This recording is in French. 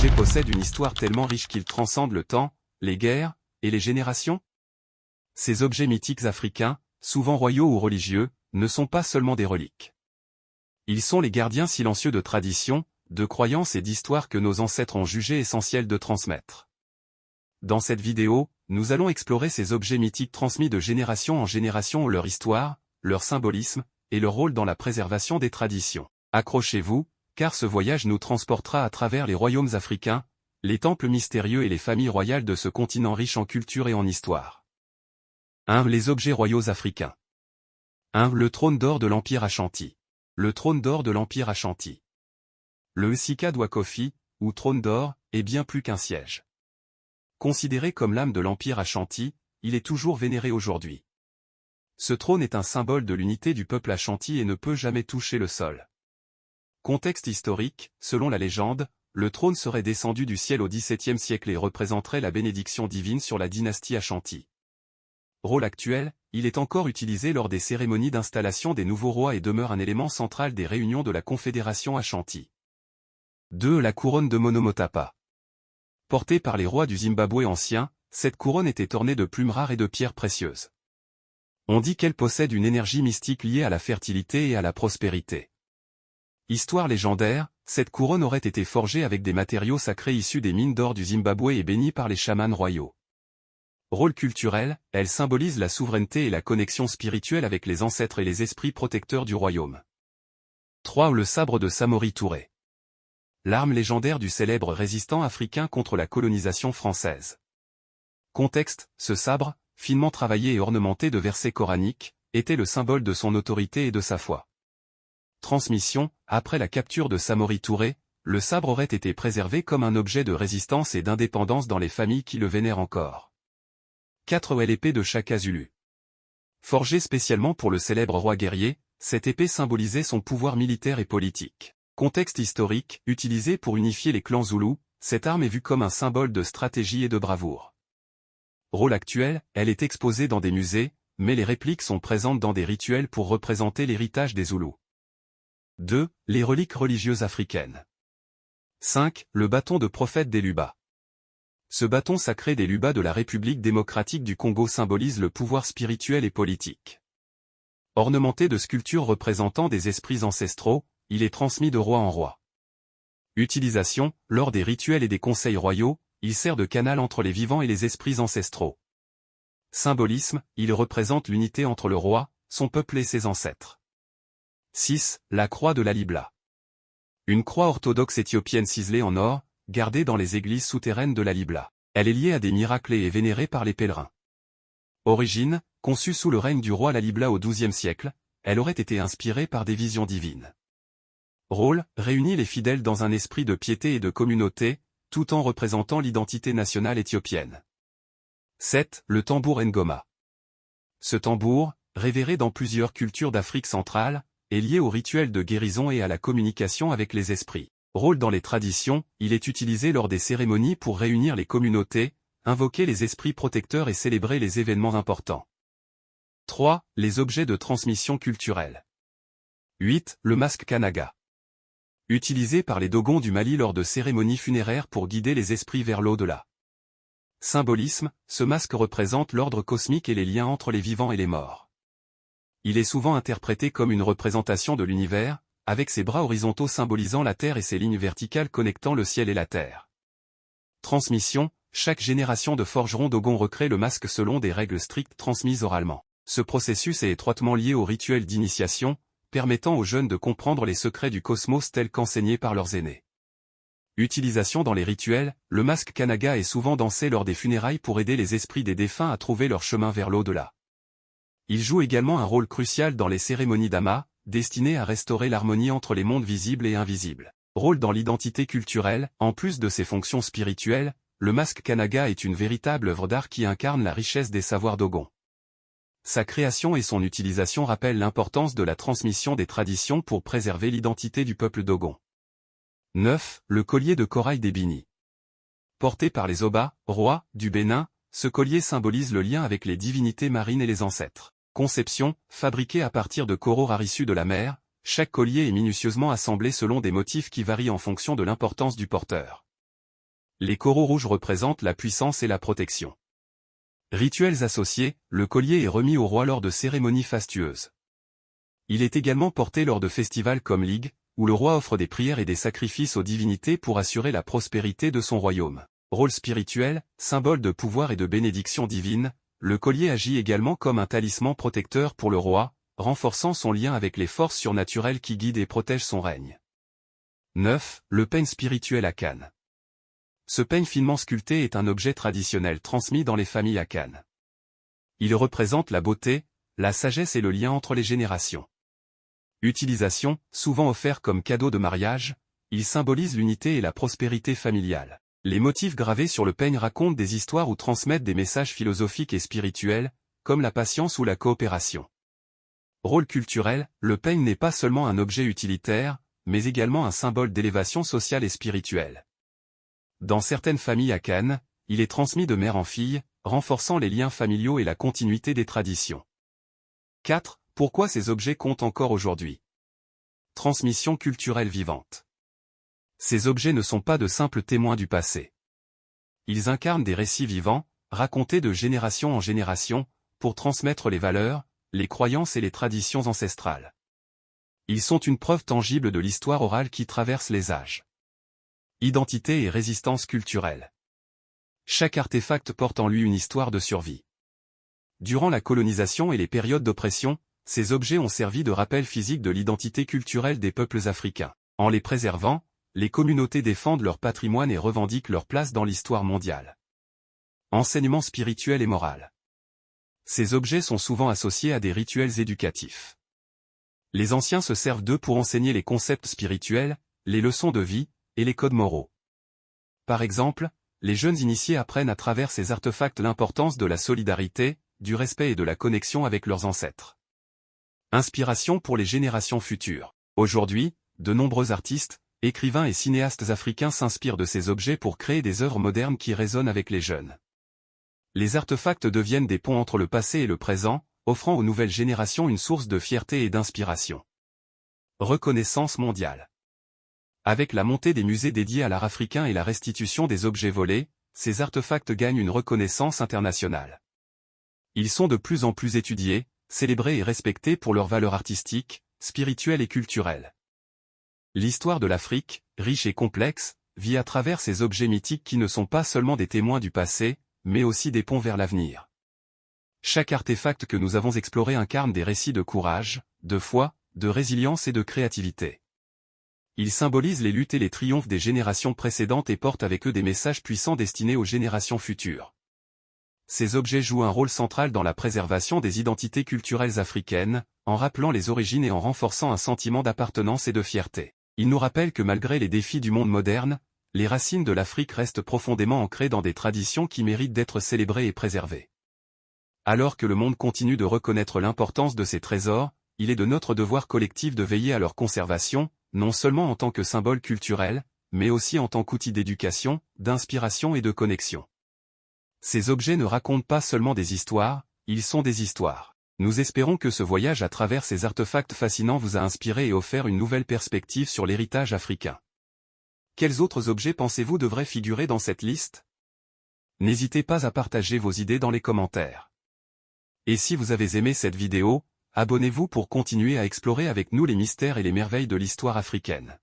objet possède une histoire tellement riche qu'il transcende le temps, les guerres, et les générations? Ces objets mythiques africains, souvent royaux ou religieux, ne sont pas seulement des reliques. Ils sont les gardiens silencieux de traditions, de croyances et d'histoires que nos ancêtres ont jugé essentiel de transmettre. Dans cette vidéo, nous allons explorer ces objets mythiques transmis de génération en génération, leur histoire, leur symbolisme, et leur rôle dans la préservation des traditions. Accrochez-vous, car ce voyage nous transportera à travers les royaumes africains, les temples mystérieux et les familles royales de ce continent riche en culture et en histoire. 1. Les objets royaux africains. 1. Le trône d'or de l'Empire Ashanti. Le trône d'or de l'Empire Ashanti. Le Nsika Dwakofi, ou trône d'or, est bien plus qu'un siège. Considéré comme l'âme de l'Empire Ashanti, il est toujours vénéré aujourd'hui. Ce trône est un symbole de l'unité du peuple Ashanti et ne peut jamais toucher le sol. Contexte historique, selon la légende, le trône serait descendu du ciel au XVIIe siècle et représenterait la bénédiction divine sur la dynastie Ashanti. Rôle actuel, il est encore utilisé lors des cérémonies d'installation des nouveaux rois et demeure un élément central des réunions de la Confédération Ashanti. 2. La couronne de Monomotapa. Portée par les rois du Zimbabwe ancien, cette couronne était ornée de plumes rares et de pierres précieuses. On dit qu'elle possède une énergie mystique liée à la fertilité et à la prospérité. Histoire légendaire, cette couronne aurait été forgée avec des matériaux sacrés issus des mines d'or du Zimbabwe et bénie par les chamans royaux. Rôle culturel, elle symbolise la souveraineté et la connexion spirituelle avec les ancêtres et les esprits protecteurs du royaume. 3. Le sabre de Samori Touré. L'arme légendaire du célèbre résistant africain contre la colonisation française. Contexte, ce sabre, finement travaillé et ornementé de versets coraniques, était le symbole de son autorité et de sa foi. Transmission, après la capture de Samori Touré, le sabre aurait été préservé comme un objet de résistance et d'indépendance dans les familles qui le vénèrent encore. 4. L'épée de Shaka Zulu. Forgée spécialement pour le célèbre roi guerrier, cette épée symbolisait son pouvoir militaire et politique. Contexte historique, utilisée pour unifier les clans zoulous, cette arme est vue comme un symbole de stratégie et de bravoure. Rôle actuel, elle est exposée dans des musées, mais les répliques sont présentes dans des rituels pour représenter l'héritage des Zoulous. 2. Les reliques religieuses africaines. 5. Le bâton de prophète des Luba. Ce bâton sacré des Luba de la République démocratique du Congo symbolise le pouvoir spirituel et politique. Ornementé de sculptures représentant des esprits ancestraux, il est transmis de roi en roi. Utilisation, lors des rituels et des conseils royaux, il sert de canal entre les vivants et les esprits ancestraux. Symbolisme, il représente l'unité entre le roi, son peuple et ses ancêtres. 6. La croix de la Libla. Une croix orthodoxe éthiopienne ciselée en or, gardée dans les églises souterraines de la Libla. Elle est liée à des miracles et est vénérée par les pèlerins. Origine, conçue sous le règne du roi Lalibla au XIIe siècle, elle aurait été inspirée par des visions divines. Rôle, réunit les fidèles dans un esprit de piété et de communauté, tout en représentant l'identité nationale éthiopienne. 7. Le tambour Ngoma. Ce tambour, révéré dans plusieurs cultures d'Afrique centrale, est lié au rituel de guérison et à la communication avec les esprits. Rôle dans les traditions, il est utilisé lors des cérémonies pour réunir les communautés, invoquer les esprits protecteurs et célébrer les événements importants. 3. Les objets de transmission culturelle. 8. Le masque Kanaga. Utilisé par les Dogons du Mali lors de cérémonies funéraires pour guider les esprits vers l'au-delà. Symbolisme, ce masque représente l'ordre cosmique et les liens entre les vivants et les morts. Il est souvent interprété comme une représentation de l'univers, avec ses bras horizontaux symbolisant la Terre et ses lignes verticales connectant le ciel et la Terre. Transmission, chaque génération de forgerons Dogon recrée le masque selon des règles strictes transmises oralement. Ce processus est étroitement lié au rituel d'initiation, permettant aux jeunes de comprendre les secrets du cosmos tels qu'enseignés par leurs aînés. Utilisation dans les rituels, le masque Kanaga est souvent dansé lors des funérailles pour aider les esprits des défunts à trouver leur chemin vers l'au-delà. Il joue également un rôle crucial dans les cérémonies d'Ama, destinées à restaurer l'harmonie entre les mondes visibles et invisibles. Rôle dans l'identité culturelle, en plus de ses fonctions spirituelles, le masque Kanaga est une véritable œuvre d'art qui incarne la richesse des savoirs Dogon. Sa création et son utilisation rappellent l'importance de la transmission des traditions pour préserver l'identité du peuple Dogon. 9. Le collier de corail des Bini. Porté par les Oba, rois, du Bénin, ce collier symbolise le lien avec les divinités marines et les ancêtres. Conception, fabriqué à partir de coraux rares issus de la mer, chaque collier est minutieusement assemblé selon des motifs qui varient en fonction de l'importance du porteur. Les coraux rouges représentent la puissance et la protection. Rituels associés, le collier est remis au roi lors de cérémonies fastueuses. Il est également porté lors de festivals comme l'Ig, où le roi offre des prières et des sacrifices aux divinités pour assurer la prospérité de son royaume. Rôle spirituel, symbole de pouvoir et de bénédiction divine, le collier agit également comme un talisman protecteur pour le roi, renforçant son lien avec les forces surnaturelles qui guident et protègent son règne. 9. Le peigne spirituel Akan. Ce peigne finement sculpté est un objet traditionnel transmis dans les familles Akan. Il représente la beauté, la sagesse et le lien entre les générations. Utilisation, souvent offert comme cadeau de mariage, il symbolise l'unité et la prospérité familiale. Les motifs gravés sur le peigne racontent des histoires ou transmettent des messages philosophiques et spirituels, comme la patience ou la coopération. Rôle culturel, le peigne n'est pas seulement un objet utilitaire, mais également un symbole d'élévation sociale et spirituelle. Dans certaines familles Akan, il est transmis de mère en fille, renforçant les liens familiaux et la continuité des traditions. 4. Pourquoi ces objets comptent encore aujourd'hui? Transmission culturelle vivante. Ces objets ne sont pas de simples témoins du passé. Ils incarnent des récits vivants, racontés de génération en génération, pour transmettre les valeurs, les croyances et les traditions ancestrales. Ils sont une preuve tangible de l'histoire orale qui traverse les âges. Identité et résistance culturelle. Chaque artefact porte en lui une histoire de survie. Durant la colonisation et les périodes d'oppression, ces objets ont servi de rappel physique de l'identité culturelle des peuples africains. En les préservant, les communautés défendent leur patrimoine et revendiquent leur place dans l'histoire mondiale. Enseignement spirituel et moral. Ces objets sont souvent associés à des rituels éducatifs. Les anciens se servent d'eux pour enseigner les concepts spirituels, les leçons de vie, et les codes moraux. Par exemple, les jeunes initiés apprennent à travers ces artefacts l'importance de la solidarité, du respect et de la connexion avec leurs ancêtres. Inspiration pour les générations futures. Aujourd'hui, de nombreux artistes, écrivains et cinéastes africains s'inspirent de ces objets pour créer des œuvres modernes qui résonnent avec les jeunes. Les artefacts deviennent des ponts entre le passé et le présent, offrant aux nouvelles générations une source de fierté et d'inspiration. Reconnaissance mondiale. Avec la montée des musées dédiés à l'art africain et la restitution des objets volés, ces artefacts gagnent une reconnaissance internationale. Ils sont de plus en plus étudiés, célébrés et respectés pour leurs valeurs artistiques, spirituelles et culturelles. L'histoire de l'Afrique, riche et complexe, vit à travers ces objets mythiques qui ne sont pas seulement des témoins du passé, mais aussi des ponts vers l'avenir. Chaque artefact que nous avons exploré incarne des récits de courage, de foi, de résilience et de créativité. Ils symbolisent les luttes et les triomphes des générations précédentes et portent avec eux des messages puissants destinés aux générations futures. Ces objets jouent un rôle central dans la préservation des identités culturelles africaines, en rappelant les origines et en renforçant un sentiment d'appartenance et de fierté. Ils nous rappellent que malgré les défis du monde moderne, les racines de l'Afrique restent profondément ancrées dans des traditions qui méritent d'être célébrées et préservées. Alors que le monde continue de reconnaître l'importance de ces trésors, il est de notre devoir collectif de veiller à leur conservation, non seulement en tant que symbole culturel, mais aussi en tant qu'outil d'éducation, d'inspiration et de connexion. Ces objets ne racontent pas seulement des histoires, ils sont des histoires. Nous espérons que ce voyage à travers ces artefacts fascinants vous a inspiré et offert une nouvelle perspective sur l'héritage africain. Quels autres objets pensez-vous devraient figurer dans cette liste? N'hésitez pas à partager vos idées dans les commentaires. Et si vous avez aimé cette vidéo, abonnez-vous pour continuer à explorer avec nous les mystères et les merveilles de l'histoire africaine.